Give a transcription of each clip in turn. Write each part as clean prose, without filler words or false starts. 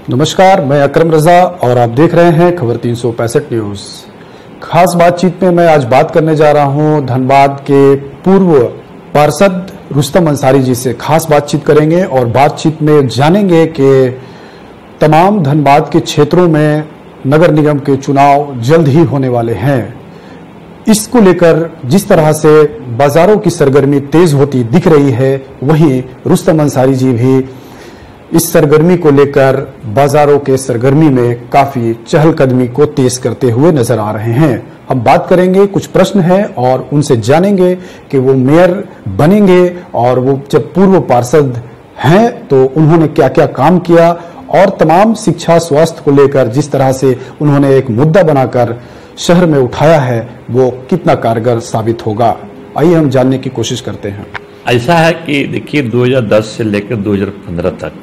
नमस्कार, मैं अकरम रजा और आप देख रहे हैं खबर 365 न्यूज। खास बातचीत में मैं आज बात करने जा रहा हूं धनबाद के पूर्व पार्षद रुस्तम अंसारी जी से। खास बातचीत करेंगे और बातचीत में जानेंगे कि तमाम धनबाद के क्षेत्रों में नगर निगम के चुनाव जल्द ही होने वाले हैं। इसको लेकर जिस तरह से बाजारों की सरगर्मी तेज होती दिख रही है, वहीं रुस्तम अंसारी जी भी इस सरगर्मी को लेकर बाजारों के सरगर्मी में काफी चहलकदमी को तेज करते हुए नजर आ रहे हैं। हम बात करेंगे, कुछ प्रश्न हैं और उनसे जानेंगे कि वो मेयर बनेंगे और वो जब पूर्व पार्षद हैं तो उन्होंने क्या क्या काम किया और तमाम शिक्षा स्वास्थ्य को लेकर जिस तरह से उन्होंने एक मुद्दा बनाकर शहर में उठाया है वो कितना कारगर साबित होगा। आइए हम जानने की कोशिश करते हैं। ऐसा है कि देखिए 2010 से लेकर 2015 तक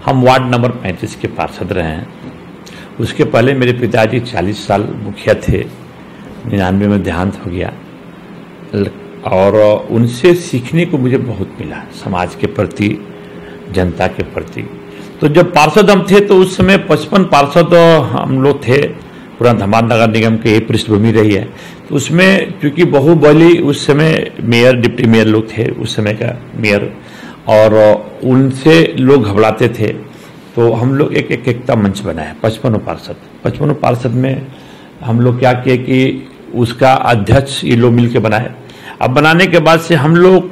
हम वार्ड नंबर 35 के पार्षद रहे हैं। उसके पहले मेरे पिताजी 40 साल मुखिया थे, 99 में देहांत हो गया और उनसे सीखने को मुझे बहुत मिला समाज के प्रति, जनता के प्रति। तो जब पार्षद हम थे तो उस समय 55 पार्षद हम लोग थे। पूरा धनबाद नगर निगम की पृष्ठभूमि रही है। तो उसमें क्योंकि बहुबली उस समय मेयर, डिप्टी मेयर लोग थे, उस समय का मेयर, और उनसे लोग घबराते थे। तो हम लोग एक एकता मंच बनाया 55 पार्षद में हम लोग क्या किए कि उसका अध्यक्ष ये लोग मिलकर बनाए। अब बनाने के बाद से हम लोग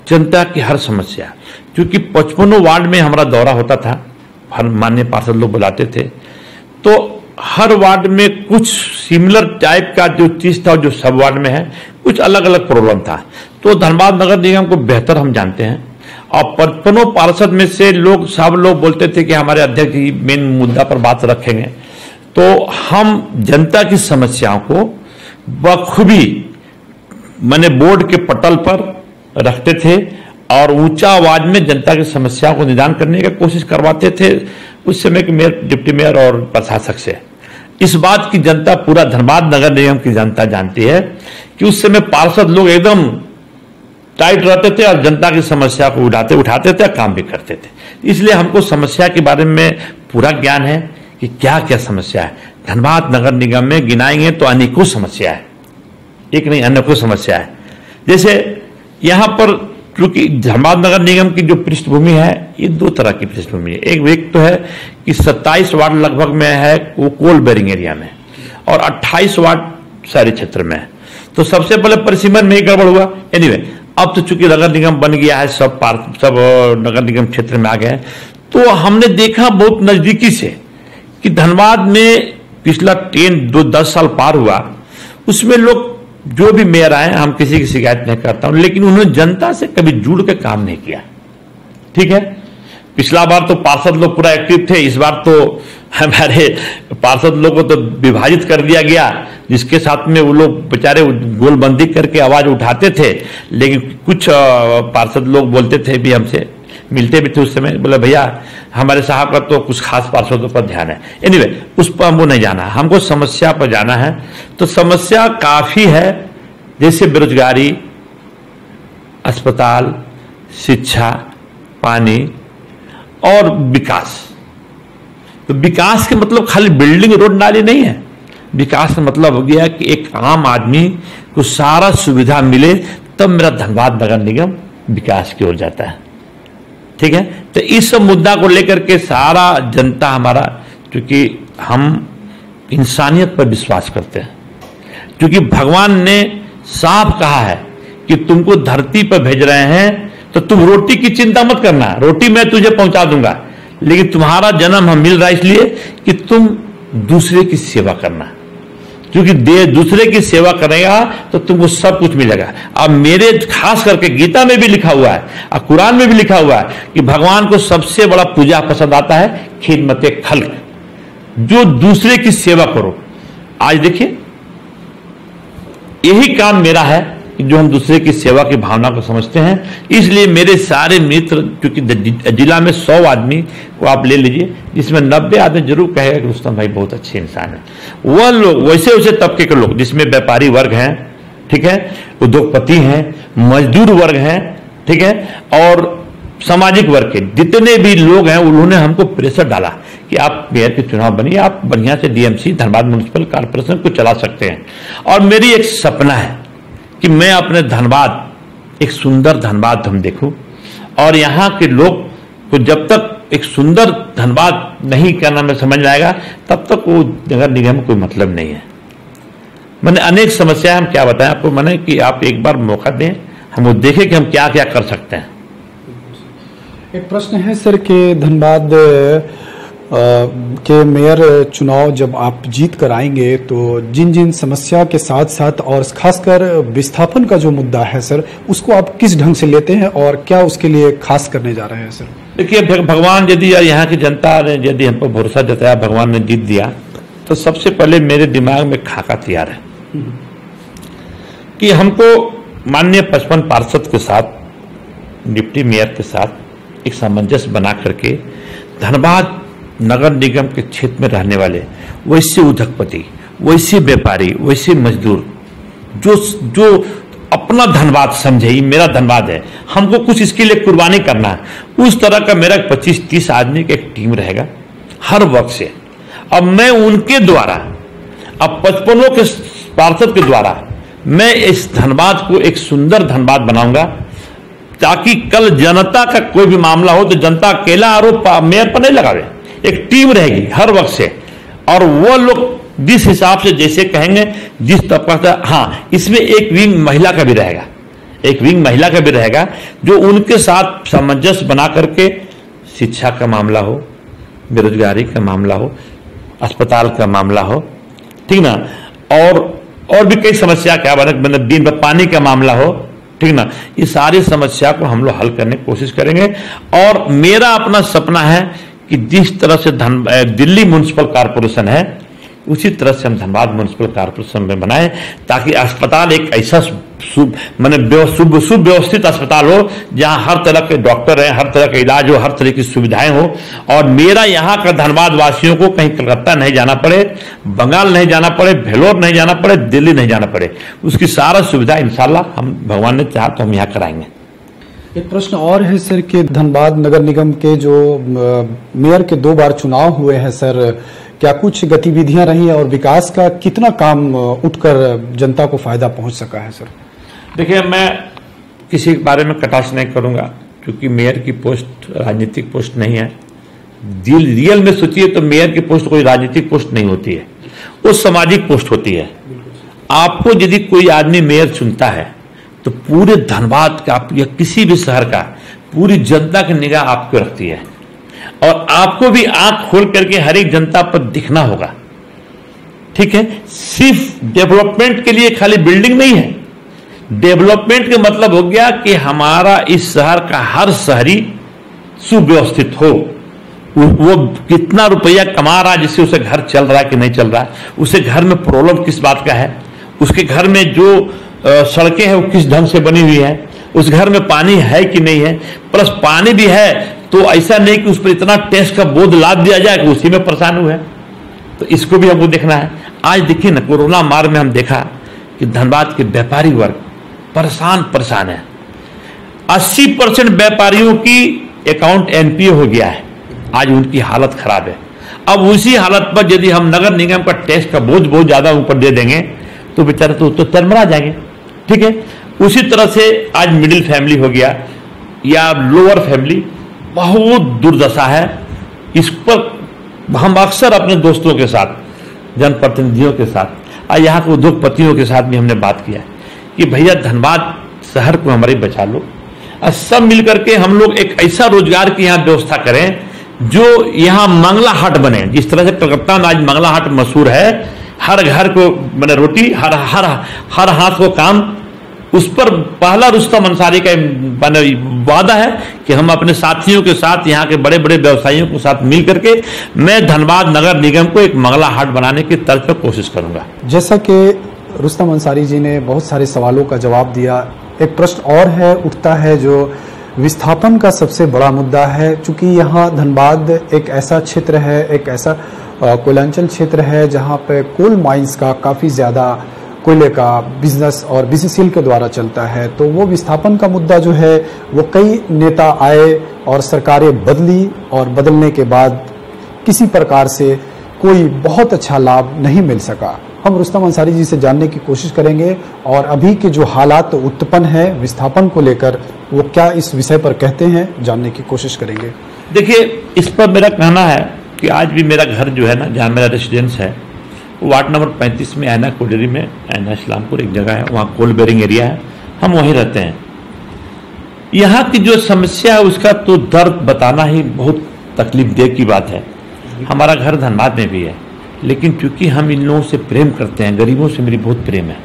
जनता की हर समस्या, क्योंकि 55 वार्ड में हमारा दौरा होता था, हर माननीय पार्षद लोग बुलाते थे, तो हर वार्ड में कुछ सिमिलर टाइप का जो चीज था जो सब वार्ड में है, कुछ अलग अलग प्रॉब्लम था। तो धनबाद नगर निगम को बेहतर हम जानते हैं और 55 पार्षद में से सब लोग बोलते थे कि हमारे अध्यक्ष जी मेन मुद्दा पर बात रखेंगे। तो हम जनता की समस्याओं को बखूबी मैंने बोर्ड के पटल पर रखते थे और ऊंचा आवाज में जनता की समस्याओं को निदान करने की कोशिश करवाते थे उस समय के मेयर, डिप्टी मेयर और प्रशासक से। इस बात की जनता, पूरा धनबाद नगर निगम की जनता जानती है कि उस समय पार्षद लोग एकदम टाइट रहते थे और जनता की समस्या को उठाते थे, काम भी करते थे। इसलिए हमको समस्या के बारे में पूरा ज्ञान है कि क्या क्या समस्या है। धनबाद नगर निगम में गिनाएंगे तो अनेकों समस्या है, एक नहीं अनेकों समस्या है। जैसे यहां पर क्योंकि धनबाद नगर निगम की जो पृष्ठभूमि है ये दो तरह की पृष्ठभूमि है। एक तो है कि 27 वार्ड लगभग में है वो कोल बेरिंग एरिया में और 28 वार्ड शहरी क्षेत्र में है। तो सबसे पहले परिसीमन में ही गड़बड़ हुआ। एनीवे, अब तो चूंकि नगर निगम बन गया है, सब नगर निगम क्षेत्र में आ गए, तो हमने देखा बहुत नजदीकी से कि धनबाद में पिछला 10 साल पार हुआ, उसमें लोग जो भी मेयर आए, हम किसी की शिकायत नहीं करता हूं, लेकिन उन्होंने जनता से कभी जुड़ के काम नहीं किया। ठीक है, पिछला बार तो पार्षद लोग पूरा एक्टिव थे, इस बार तो हमारे पार्षद लोगों को तो विभाजित कर दिया गया, जिसके साथ में वो लोग बेचारे गोलबंदी करके आवाज उठाते थे। लेकिन कुछ पार्षद लोग बोलते थे भी, हमसे मिलते भी थे उस समय, बोले भैया हमारे साहब का तो कुछ खास पार्षदों पर ध्यान है। एनीवे, उस पर हमको नहीं जाना, हमको समस्या पर जाना है। तो समस्या काफी है, जैसे बेरोजगारी, अस्पताल, शिक्षा, पानी और विकास। तो विकास के मतलब खाली बिल्डिंग, रोड, नाली नहीं है। विकास का मतलब हो गया कि एक आम आदमी को सारा सुविधा मिले, तब मेरा धनबाद नगर निगम विकास की ओर जाता है। ठीक है, तो इस सब मुद्दा को लेकर के सारा जनता हमारा, क्योंकि हम इंसानियत पर विश्वास करते हैं, क्योंकि भगवान ने साफ कहा है कि तुमको धरती पर भेज रहे हैं तो तुम रोटी की चिंता मत करना, रोटी मैं तुझे पहुंचा दूंगा, लेकिन तुम्हारा जन्म हम मिल रहा है इसलिए कि तुम दूसरे की सेवा करना, क्योंकि दूसरे की सेवा करेगा तो तुमको सब कुछ मिलेगा। अब मेरे खास करके गीता में भी लिखा हुआ है और कुरान में भी लिखा हुआ है कि भगवान को सबसे बड़ा पूजा पसंद आता है खिदमते खल्क, जो दूसरे की सेवा करो। आज देखिए यही काम मेरा है कि जो हम दूसरे की सेवा की भावना को समझते हैं, इसलिए मेरे सारे मित्र, क्योंकि जिला में 100 आदमी को आप ले लीजिए, जिसमें 90 आदमी जरूर कहेगा कि रुस्तम भाई बहुत अच्छे इंसान है। वह लोग वैसे तबके के लोग, जिसमें व्यापारी वर्ग हैं, ठीक है, उद्योगपति हैं, मजदूर वर्ग हैं, ठीक है, और सामाजिक वर्ग के जितने भी लोग हैं उन्होंने हमको प्रेशर डाला कि आप मेयर के चुनाव बनिए, आप बढ़िया से डीएमसी धनबाद म्युनिसिपल कॉर्पोरेशन को चला सकते हैं। और मेरी एक सपना है कि मैं अपने धनबाद, एक सुंदर धनबाद हम देखूं, और यहाँ के लोग को जब तक एक सुंदर धनबाद नहीं करना में समझ में आएगा तब तक वो नगर निगम कोई मतलब नहीं है। मैंने अनेक समस्याएं, हम क्या बताएं आपको, मैंने कि आप एक बार मौका दें, हम वो देखें कि हम क्या क्या कर सकते हैं। एक प्रश्न है सर कि धनबाद के मेयर चुनाव जब आप जीत कर आएंगे तो जिन जिन समस्या के साथ साथ और खासकर विस्थापन का जो मुद्दा है सर, उसको आप किस ढंग से लेते हैं और क्या उसके लिए खास करने जा रहे हैं सर? देखिए, भगवान यदि यहाँ की जनता ने यदि हम पर भरोसा जताया, भगवान ने जीत दिया, तो सबसे पहले मेरे दिमाग में खाका तैयार है कि हमको माननीय 55 पार्षद के साथ, डिप्टी मेयर के साथ एक सामंजस्य बना करके धनबाद नगर निगम के क्षेत्र में रहने वाले वैसे उद्योगपति, वैसे व्यापारी, वैसे मजदूर जो अपना धनबाद समझे, ये मेरा धनबाद है, हमको कुछ इसके लिए कुर्बानी करना है, उस तरह का मेरा 25-30 आदमी का एक टीम रहेगा हर वक्त से। अब मैं उनके द्वारा, अब 55 के पार्षद के द्वारा मैं इस धनबाद को एक सुंदर धनबाद बनाऊंगा, ताकि कल जनता का कोई भी मामला हो तो जनता अकेला आरोप मेयर पर नहीं लगावे, एक टीम रहेगी हर वक्त से। और वो लोग जिस हिसाब से जैसे कहेंगे, जिस तबका से, हाँ, इसमें एक विंग महिला का भी रहेगा, एक विंग महिला का भी रहेगा, जो उनके साथ सामंजस्य बना करके शिक्षा का मामला हो, बेरोजगारी का मामला हो, अस्पताल का मामला हो, ठीक ना, और भी कई समस्या क्या मतलब दिन भर पानी का मामला हो, ठीक ना, ये सारी समस्या को हम लोग हल करने की कोशिश करेंगे। और मेरा अपना सपना है कि जिस तरह से दिल्ली म्युनिसिपल कॉर्पोरेशन है उसी तरह से हम धनबाद म्युनिसिपल कॉर्पोरेशन में बनाए, ताकि अस्पताल एक ऐसा सुव्यवस्थित अस्पताल हो जहां हर तरह के डॉक्टर हैं, हर तरह का इलाज हो, हर तरह की सुविधाएं हो। और मेरा यहाँ का धनबाद वासियों को कहीं कलकत्ता नहीं जाना पड़े, बंगाल नहीं जाना पड़े, भेलोर नहीं जाना पड़े, दिल्ली नहीं जाना पड़े, उसकी सारा सुविधा इंशाल्लाह हम, भगवान ने चाहा तो हम यहाँ कराएंगे। एक प्रश्न और है सर कि धनबाद नगर निगम के जो मेयर के 2 बार चुनाव हुए हैं सर, क्या कुछ गतिविधियां रही हैं और विकास का कितना काम उठकर जनता को फायदा पहुंच सका है सर? देखिए, मैं किसी के बारे में कटाक्ष नहीं करूंगा, क्योंकि मेयर की पोस्ट राजनीतिक पोस्ट नहीं है। रियल में सोचिए तो मेयर की पोस्ट कोई राजनीतिक पोस्ट नहीं होती है, वो सामाजिक पोस्ट होती है। आपको यदि कोई आदमी मेयर चुनता है तो पूरे धनबाद का या किसी भी शहर का पूरी जनता की निगाह आपको रखती है, और आपको भी आंख खोल करके हर एक जनता पर दिखना होगा, ठीक है। सिर्फ डेवलपमेंट के लिए खाली बिल्डिंग नहीं है, डेवलपमेंट का मतलब हो गया कि हमारा इस शहर का हर शहरी सुव्यवस्थित हो, वो कितना रुपया कमा रहा है, जिससे उसे घर चल रहा है कि नहीं चल रहा है, उसे घर में प्रॉब्लम किस बात का है, उसके घर में जो सड़कें हैं वो किस ढंग से बनी हुई है, उस घर में पानी है कि नहीं है, प्लस पानी भी है तो ऐसा नहीं कि उस पर इतना टैक्स का बोझ लाद दिया जाए कि उसी में परेशान हुए, तो इसको भी हमको देखना है। आज देखिए ना, कोरोना मार में हम देखा कि धनबाद के व्यापारी वर्ग परेशान है। 80% व्यापारियों की अकाउंट एनपीए हो गया है, आज उनकी हालत खराब है। अब उसी हालत पर यदि हम नगर निगम का टैक्स का बोझ बहुत ज्यादा ऊपर दे देंगे तो बेचारे तो तरमरा जाएंगे, ठीक है। उसी तरह से आज मिडिल फैमिली हो गया या लोअर फैमिली, बहुत दुर्दशा है। इस पर हम अक्सर अपने दोस्तों के साथ, जनप्रतिनिधियों के साथ, आज यहाँ के उद्योगपतियों के साथ भी हमने बात किया कि भैया धनबाद शहर को हमारी बचा लो, और सब मिलकर के हम लोग एक ऐसा रोजगार की यहाँ व्यवस्था करें जो यहाँ मंगला हाट बने। जिस तरह से कलकत्ता में आज मंगला हाट मशहूर है, हर घर को मैंने रोटी, हर हाथ को काम, उस पर पहला रुस्तम अंसारी का वादा है कि हम अपने साथियों के साथ, यहाँ के बड़े बड़े व्यवसायियों के साथ मिल करके मैं धनबाद नगर निगम को एक मंगला हाट बनाने की तर्ज पर कोशिश करूंगा। जैसा कि रुस्तम अंसारी जी ने बहुत सारे सवालों का जवाब दिया, एक प्रश्न और है उठता है जो विस्थापन का सबसे बड़ा मुद्दा है। चूंकि यहाँ धनबाद एक ऐसा क्षेत्र है, एक ऐसा कोयलांचल क्षेत्र है जहाँ पे कोल माइंस का काफ़ी ज़्यादा कोयले का बिजनेस और बीसीसीएल के द्वारा चलता है, तो वो विस्थापन का मुद्दा जो है वो कई नेता आए और सरकारें बदली और बदलने के बाद किसी प्रकार से कोई बहुत अच्छा लाभ नहीं मिल सका। हम रुस्तम अंसारी जी से जानने की कोशिश करेंगे और अभी के जो हालात उत्पन्न है विस्थापन को लेकर वो क्या इस विषय पर कहते हैं, जानने की कोशिश करेंगे। देखिए, इस पर मेरा कहना है कि आज भी मेरा घर जो है ना, जहाँ मेरा रेसिडेंस है, वार्ड नंबर 35 में ऐना कोडरी में, ऐना इस्लामपुर एक जगह है, वहाँ कोल बेरिंग एरिया है, हम वहीं रहते हैं। यहाँ की जो समस्या है उसका तो दर्द बताना ही बहुत तकलीफ देह की बात है। हमारा घर धनबाद में भी है, लेकिन चूंकि हम इन लोगों से प्रेम करते हैं, गरीबों से मेरी बहुत प्रेम है,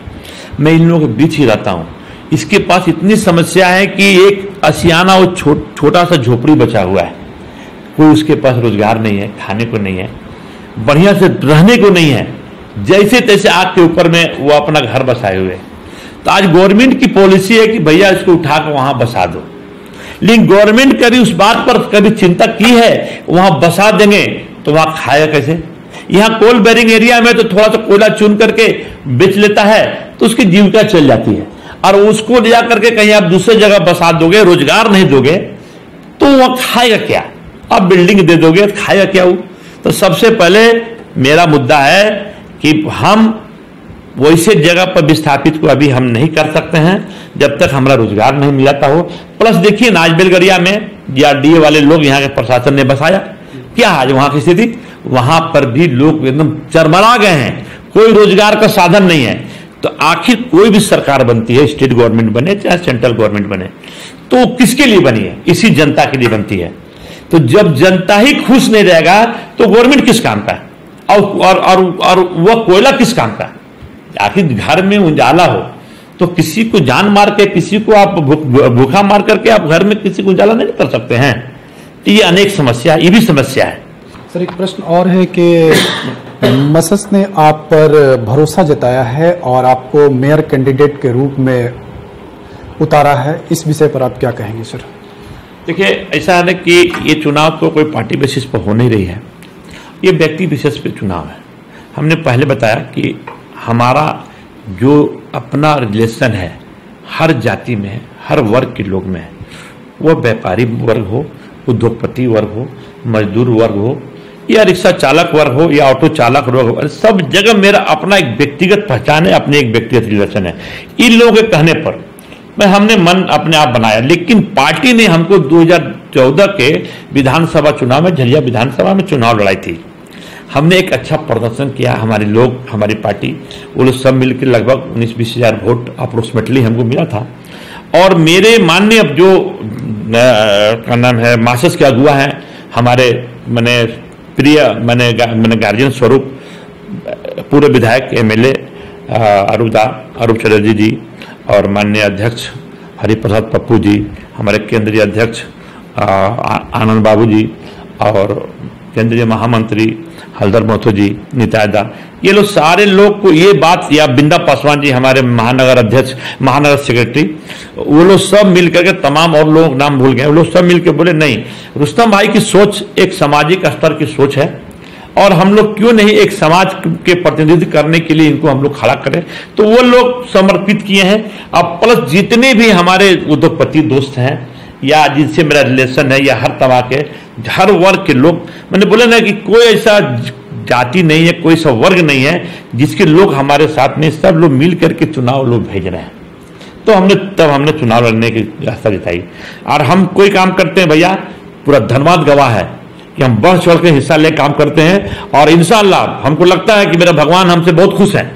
मैं इन लोगों के बीच ही रहता हूँ। इसके पास इतनी समस्या है कि एक असियाना और छोटा सा झोपड़ी बचा हुआ है, कोई उसके पास रोजगार नहीं है, खाने को नहीं है, बढ़िया से रहने को नहीं है, जैसे तैसे आग के ऊपर में वो अपना घर बसाए हुए। तो आज गवर्नमेंट की पॉलिसी है कि भैया इसको उठा कर वहां बसा दो, लेकिन गवर्नमेंट कभी उस बात पर कभी चिंता की है, वहां बसा देंगे तो वहां खाएगा कैसे? यहाँ कोल बेरिंग एरिया में तो थोड़ा सा कोयला चुन करके बेच लेता है तो उसकी जीविका चल जाती है, और उसको ले जाकर के कहीं आप दूसरे जगह बसा दोगे, रोजगार नहीं दोगे तो वह खाएगा क्या? आप बिल्डिंग दे दोगे तो खाएगा क्या वो? तो सबसे पहले मेरा मुद्दा है कि हम वैसे जगह पर विस्थापित को अभी हम नहीं कर सकते हैं जब तक हमारा रोजगार नहीं मिलता हो। प्लस देखिए, नाजबेलगड़िया में DRDA वाले लोग यहाँ के प्रशासन ने बसाया, क्या आज वहां की स्थिति? वहां पर भी लोग एकदम चरमरा गए हैं, कोई रोजगार का साधन नहीं है। तो आखिर कोई भी सरकार बनती है, स्टेट गवर्नमेंट बने चाहे सेंट्रल गवर्नमेंट बने, तो किसके लिए बनी है? इसी जनता के लिए बनती है। तो जब जनता ही खुश नहीं रहेगा तो गवर्नमेंट किस काम का है? और वह कोयला किस काम का? आखिर घर में उजाला हो तो किसी को जान मार के, किसी को आप भूखा मार करके आप घर में किसी को उजाला नहीं कर सकते हैं। तो ये अनेक समस्या, ये भी समस्या है। सर, एक प्रश्न और है कि मसस ने आप पर भरोसा जताया है और आपको मेयर कैंडिडेट के रूप में उतारा है, इस विषय पर आप क्या कहेंगे सर? देखिए, ऐसा है कि ये चुनाव तो कोई पार्टी बेसिस पर हो नहीं रही है, ये व्यक्ति विशेष पे चुनाव है। हमने पहले बताया कि हमारा जो अपना रिलेशन है हर जाति में, हर वर्ग के लोग में है, वो व्यापारी वर्ग हो, उद्योगपति वर्ग हो, मजदूर वर्ग हो, या रिक्शा चालक वर्ग हो, या ऑटो चालक वर्ग हो, सब जगह मेरा अपना एक व्यक्तिगत पहचान है, अपनी एक व्यक्तिगत रिलेशन है। इन लोगों के कहने पर हमने मन अपने आप बनाया, लेकिन पार्टी ने हमको 2014 के विधानसभा चुनाव में, झरिया विधानसभा में चुनाव लड़ाई थी, हमने एक अच्छा प्रदर्शन किया। हमारे लोग, हमारी पार्टी, वो लोग सब मिलकर लगभग 19-20 हजार वोट अप्रोक्सीमेटली हमको मिला था। और मेरे माननीय अब जो क्या नाम है, मासस के अगुआ हैं हमारे, मैंने प्रिय मैंने गार्जियन स्वरूप पूर्व विधायक MLA अरूप चटर्जी जी, और माननीय अध्यक्ष हरिप्रसाद पप्पू जी, हमारे केंद्रीय अध्यक्ष आनंद बाबू जी, और केंद्रीय महामंत्री हलधर महतो जी, नितायदा, ये लोग सारे लोग को ये बात, या बिंदा पासवान जी हमारे महानगर अध्यक्ष, महानगर सेक्रेटरी, वो लोग सब मिलकर के, तमाम और लोग नाम भूल गए, वो लोग सब मिलकर बोले नहीं, रुस्तम भाई की सोच एक सामाजिक स्तर की सोच है और हम लोग क्यों नहीं एक समाज के प्रतिनिधित्व करने के लिए इनको हम लोग खड़ा करें। तो वो लोग समर्पित किए हैं। अब प्लस जितने भी हमारे उद्योगपति दोस्त हैं या जिनसे मेरा रिलेशन है, या हर तरह के, हर वर्ग के लोग, मैंने बोला ना कि कोई ऐसा जाति नहीं है, कोई सा वर्ग नहीं है जिसके लोग हमारे साथ में, सब लोग मिल करके चुनाव लोग भेज रहे हैं। तो हमने चुनाव लड़ने की रास्ता दिखाई। और हम कोई काम करते हैं भैया, पूरा धनबाद गवाह है कि हम बढ़ चढ़ के हिस्सा ले काम करते हैं, और इंशाअल्लाह हमको लगता है कि मेरा भगवान हमसे बहुत खुश है।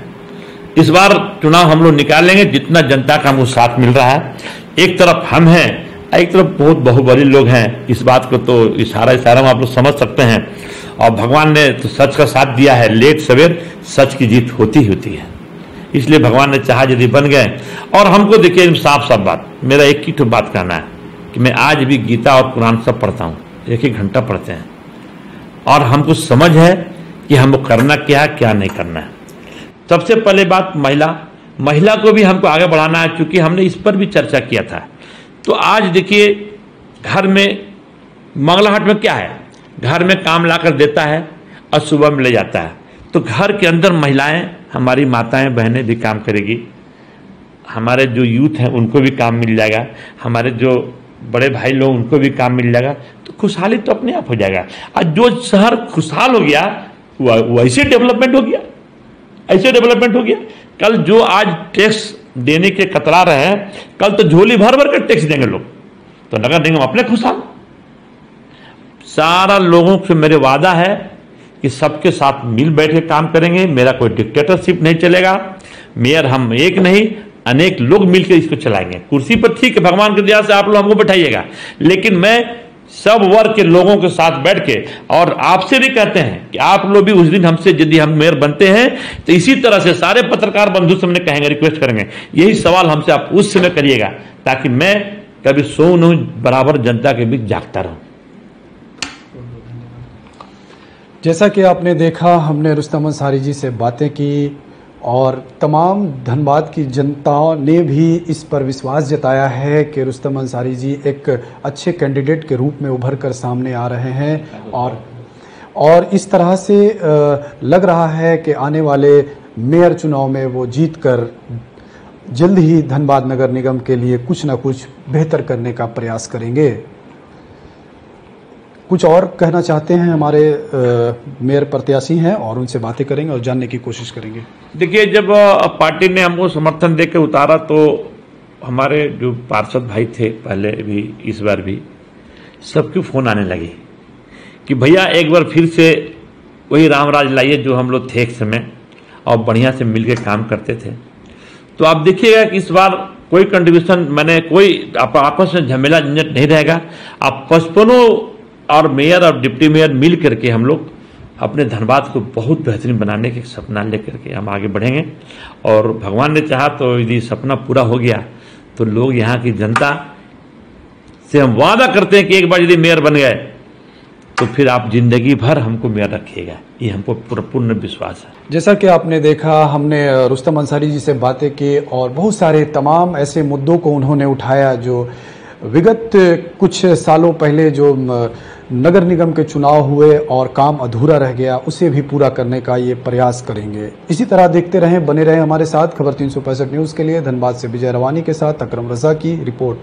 इस बार चुनाव हम लोग निकालेंगे, जितना जनता का हमको साथ मिल रहा है। एक तरफ हम हैं, एक तरफ बहुत बाहुबली लोग हैं, इस बात को तो इशारा में आप लोग समझ सकते हैं। और भगवान ने तो सच का साथ दिया है, लेट सवेर सच की जीत होती ही होती है। इसलिए भगवान ने चाहा यदि बन गए। और हमको देखिए, साफ साफ बात, मेरा एक ही तो बात कहना है कि मैं आज भी गीता और कुरान सब पढ़ता हूँ, 1-1 घंटा पढ़ते हैं, और हमको समझ है कि हमको करना क्या, क्या नहीं करना है। सबसे पहले बात महिला को भी हमको आगे बढ़ाना है, क्योंकि हमने इस पर भी चर्चा किया था। तो आज देखिए, घर में मंगलाहाट में क्या है, घर में काम लाकर देता है और सुबह में ले जाता है। तो घर के अंदर महिलाएं, हमारी माताएं बहनें भी काम करेगी, हमारे जो यूथ हैं उनको भी काम मिल जाएगा, हमारे जो बड़े भाई लोग, उनको भी काम मिल जाएगा, तो खुशहाली तो अपने आप हो जाएगा। आज जो शहर खुशहाल हो गया वो ऐसे डेवलपमेंट हो गया, ऐसे डेवलपमेंट हो गया। कल जो आज टैक्स देने के कतरा रहे हैं, कल तो झोली भर भर कर टैक्स देंगे लोग, तो नगर निगम अपने खुशहाल। सारा लोगों से मेरे वादा है कि सबके साथ मिल बैठ के काम करेंगे, मेरा कोई डिक्टेटरशिप नहीं चलेगा। मेयर हम एक नहीं, अनेक लोग मिलकर इसको चलाएंगे। कुर्सी पर ठीक है, भगवान की दया से आप लोग हमको बैठाइएगा, लेकिन मैं सब वर्ग के लोगों के साथ बैठ के, और आपसे भी कहते हैं कि आप लोग भी उस दिन हमसे यदि हम मेयर बनते हैं तो इसी तरह से सारे पत्रकार बंधु सामने कहेंगे, रिक्वेस्ट करेंगे, यही सवाल हमसे आप उस समय करिएगा, ताकि मैं कभी सो नहीं, बराबर जनता के बीच जागता रहूं। जैसा कि आपने देखा, हमने रुस्तम अंसारी जी से बातें की और तमाम धनबाद की जनता ने भी इस पर विश्वास जताया है कि रुस्तम अंसारी जी एक अच्छे कैंडिडेट के रूप में उभर कर सामने आ रहे हैं। और इस तरह से लग रहा है कि आने वाले मेयर चुनाव में वो जीतकर जल्द ही धनबाद नगर निगम के लिए कुछ न कुछ बेहतर करने का प्रयास करेंगे। कुछ और कहना चाहते हैं हमारे मेयर प्रत्याशी हैं, और उनसे बातें करेंगे और जानने की कोशिश करेंगे। देखिए, जब पार्टी ने हमको समर्थन देकर उतारा तो हमारे जो पार्षद भाई थे, पहले भी इस बार भी, सबके फोन आने लगे कि भैया एक बार फिर से वही रामराज लाइए जो हम लोग थे एक समय और बढ़िया से मिलकर काम करते थे। तो आप देखिएगा कि इस बार कोई कंट्रीब्यूशन, मैंने कोई आपस में झमेला झंझट नहीं रहेगा। आप 55 और मेयर और डिप्टी मेयर मिल करके हम लोग अपने धनबाद को बहुत बेहतरीन बनाने के सपना लेकर के हम आगे बढ़ेंगे। और भगवान ने चाहा तो यदि सपना पूरा हो गया तो लोग, यहाँ की जनता से हम वादा करते हैं कि एक बार यदि मेयर बन गए तो फिर आप जिंदगी भर हमको मेयर रखिएगा, ये हमको पूर्ण विश्वास है। जैसा कि आपने देखा, हमने रुस्तम अंसारी जी से बातें की और बहुत सारे तमाम ऐसे मुद्दों को उन्होंने उठाया जो विगत कुछ सालों पहले जो नगर निगम के चुनाव हुए और काम अधूरा रह गया, उसे भी पूरा करने का ये प्रयास करेंगे। इसी तरह देखते रहें, बने रहें हमारे साथ। खबर 365 न्यूज़ के लिए धनबाद से विजय रवानी के साथ अकरम रजा की रिपोर्ट।